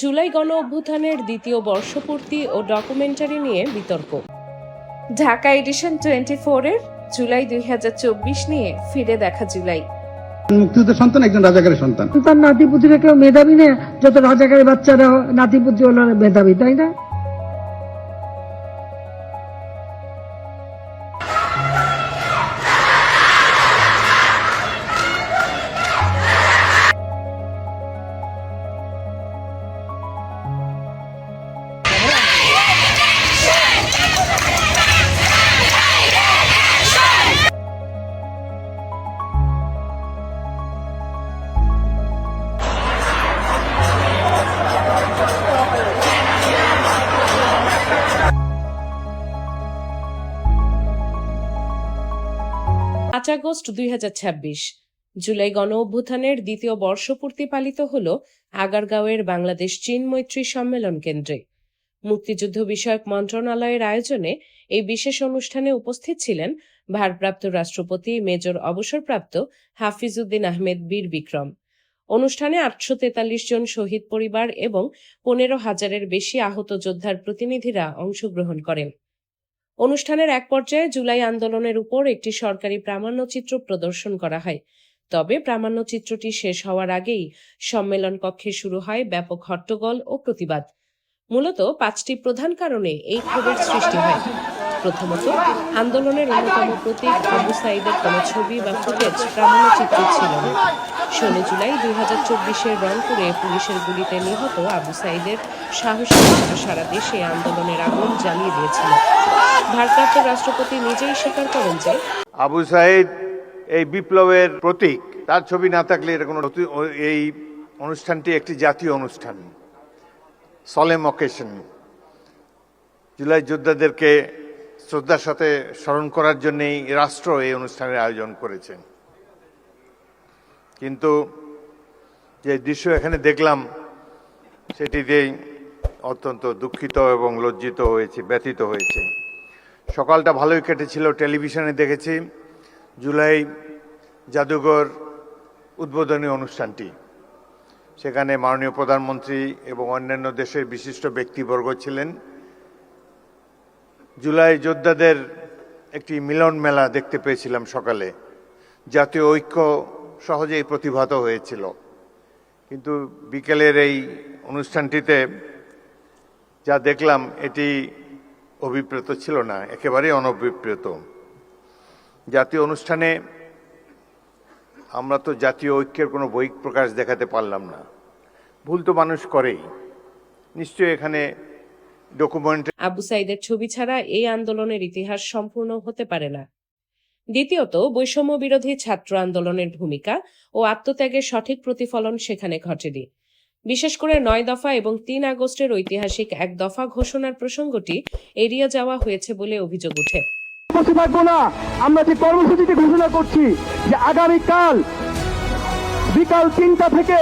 জুলাই গণ অভ্যুত্থানের দ্বিতীয় বর্ষপূর্তি ও ডকুমেন্টারি নিয়ে বিতর্ক। ঢাকা এডিশন 24-এর জুলাই 2024 নিয়ে ফিরে দেখা জুলাই। মুক্তিযুদ্ধের সন্তান, একজন রাজাকারের সন্তান। তার নাতিপুতিরা কেউ মেধাবী না, যত রাজাকারের বাচ্চারা নাতিপুতি হলো মেধাবী, তাই না? আগস্ট 2026 জুলাই গণ অভ্যুত্থানের দ্বিতীয় বর্ষপূর্তি পালিত হল আগারগাঁওয়ের বাংলাদেশ চীন মৈত্রী সম্মেলন কেন্দ্রে। মুক্তিযুদ্ধ বিষয়ক মন্ত্রণালয়ের আয়োজনে এই বিশেষ অনুষ্ঠানে উপস্থিত ছিলেন ভারপ্রাপ্ত রাষ্ট্রপতি মেজর অবসরপ্রাপ্ত হাফিজউদ্দিন আহমেদ বীর বিক্রম। অনুষ্ঠানে 843 জন শহীদ পরিবার এবং 15,000-এর বেশি আহত যোদ্ধার প্রতিনিধিরা অংশগ্রহণ করেন। অনুষ্ঠানের এক পর্যায়ে জুলাই আন্দোলনের উপর একটি সরকারি প্রামাণ্যচিত্র প্রদর্শন করা হয়। তবে প্রামাণ্যচিত্রটি শেষ হওয়ার আগেই সম্মেলন কক্ষে শুরু হয় ব্যাপক হট্টগোল ও প্রতিবাদ। মূলত 5টি প্রধান কারণে এই ক্ষোভের সৃষ্টি হয়। প্রথমত, আন্দোলনের অন্যতম প্রতীক আবু সাঈদের কোনো ছবি বা ফুটেজ প্রামাণ্যচিত্র ছিল না। 16 জুলাই 2024-এর রংপুরে পুলিশের গুলিতে নিহত আবু সাঈদের সাহসী সারা দেশে আন্দোলনের আগুন জ্বালিয়ে দিয়েছিল। ভারপ্রাপ্ত রাষ্ট্রপতি নিজেই স্বীকার করেন যে আবু সাঈদ এই বিপ্লবের প্রতীক, তার ছবি না থাকলে এই অনুষ্ঠানটি একটি জাতীয় অনুষ্ঠান, সলেম অকেশন। জুলাই যোদ্ধাদেরকে শ্রদ্ধার সাথে স্মরণ করার জন্যই রাষ্ট্র এই অনুষ্ঠানের আয়োজন করেছেন। কিন্তু যে দৃশ্য এখানে দেখলাম সেটিতেই অত্যন্ত দুঃখিত এবং লজ্জিত হয়েছি, ব্যথিত হয়েছে। সকালটা ভালোই কেটেছিল, টেলিভিশনে দেখেছি জুলাই জাদুঘর উদ্বোধনী অনুষ্ঠানটি। সেখানে মাননীয় প্রধানমন্ত্রী এবং অন্যান্য দেশের বিশিষ্ট ব্যক্তিবর্গ ছিলেন। জুলাই যোদ্ধাদের একটি মিলন মেলা দেখতে পেয়েছিলাম সকালে। জাতীয় ঐক্য সহজেই প্রতিভাত হয়েছিল, কিন্তু বিকেলের এই অনুষ্ঠানটিতে যা দেখলাম এটি অভিপ্রেত ছিল না, একেবারেই অনভিপ্রেত। জাতীয় অনুষ্ঠানে আমরা তো জাতীয় ঐক্যের কোনো বহিঃপ্রকাশ দেখাতে পারলাম না। ভুল তো মানুষ করেই, নিশ্চয়ই এখানে আবু সাঈদের ছবি ছাড়া এই আন্দোলনের ইতিহাস সম্পূর্ণ হতে পারে না। দ্বিতীয়ত, বৈষম্য বিরোধী ছাত্র আন্দোলনের ভূমিকা ও আত্মত্যাগের সঠিক প্রতিফলন সেখানে ঘটেনি। বিশেষ করে 9 দফা এবং 3 আগস্টের ঐতিহাসিক 1 দফা ঘোষণার প্রসঙ্গটি এড়িয়ে যাওয়া হয়েছে বলে অভিযোগ ওঠে। আমরা যে কর্মসূচিটি ঘোষণা করছি যে আগামীকাল বিকাল 3টা থেকে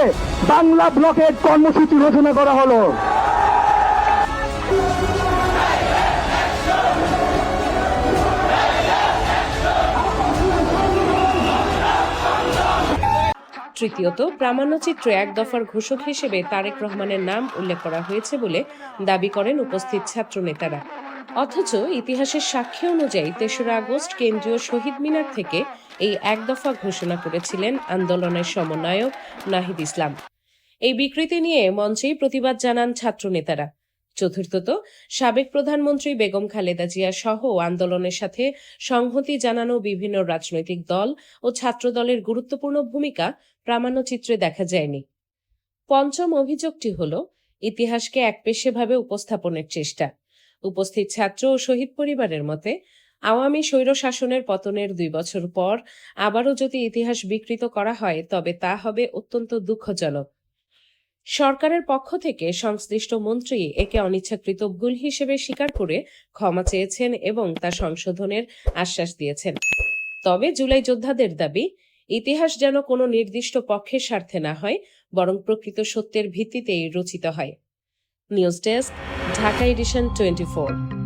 বাংলা ব্লকের কর্মসূচি ঘোষণা করা হলো। তৃতীয়ত, প্রামাণ্যচিত্রে 1 দফার ঘোষক হিসেবে তারেক রহমানের নাম উল্লেখ করা হয়েছে বলে দাবি করেন উপস্থিত ছাত্র নেতারা। অথচ ইতিহাসের সাক্ষী অনুযায়ী 3রা আগস্ট কেন্দ্রীয় শহীদ মিনার থেকে এই 1 দফা ঘোষণা করেছিলেন আন্দোলনের সমন্বয়ক নাহিদ ইসলাম। এই বিকৃতি নিয়ে মঞ্চেই প্রতিবাদ জানান ছাত্র নেতারা। চতুর্থত, সাবেক প্রধানমন্ত্রী বেগম খালেদা জিয়া সহ আন্দোলনের সাথে সংহতি জানানো বিভিন্ন রাজনৈতিক দল ও ছাত্র দলের গুরুত্বপূর্ণ ভূমিকা প্রামাণ্যচিত্রে দেখা যায়নি। পঞ্চম অভিযোগটি হল ইতিহাসকে একপেশেভাবে উপস্থাপনের চেষ্টা। উপস্থিত ছাত্র ও শহীদ পরিবারের মতে, আওয়ামী স্বৈরশাসনের পতনের 2 বছর পর আবারও যদি ইতিহাস বিকৃত করা হয় তবে তা হবে অত্যন্ত দুঃখজনক। সরকারের পক্ষ থেকে সংশ্লিষ্ট মন্ত্রী একে অনিচ্ছাকৃত ভুল হিসেবে স্বীকার করে ক্ষমা চেয়েছেন এবং তা সংশোধনের আশ্বাস দিয়েছেন। তবে জুলাই যোদ্ধাদের দাবি, ইতিহাস যেন কোনো নির্দিষ্ট পক্ষের স্বার্থে না হয়, বরং প্রকৃত সত্যের ভিত্তিতেই রচিত হয়। News desk, Dhaka edition 24।